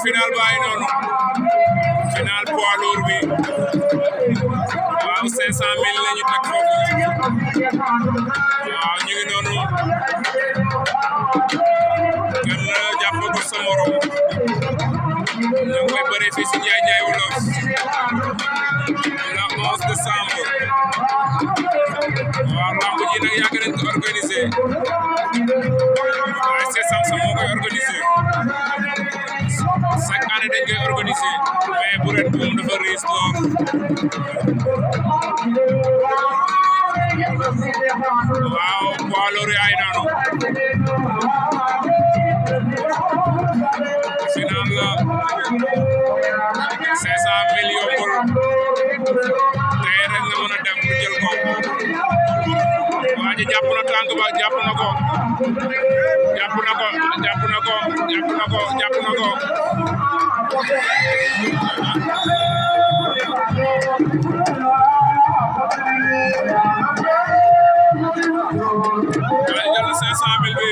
final baay noonu final poids lourd bi waaw 500 000 la ñu teg foofu waaw ñu ngi noonu kan jàpp ko sa morom ñu ngi koy bëree fii si Ndiaye Ndiaye Wolof la 11 décembre waaw lamb ji nag yàgg nañ ko organisé waaye c'est Samson moo koy organisé chaque année dañ koy organisé mais bu ren moom dafa riis lool waaw poids lourd yaay noonu final la 500 000 yombul tey rek nga mën a dem pour jël ko waa ji jàpp na tànk ba jàpp na ko jàpp na ko jàpp na ko jàpp na ko jàpp na ko jël 500 000 bi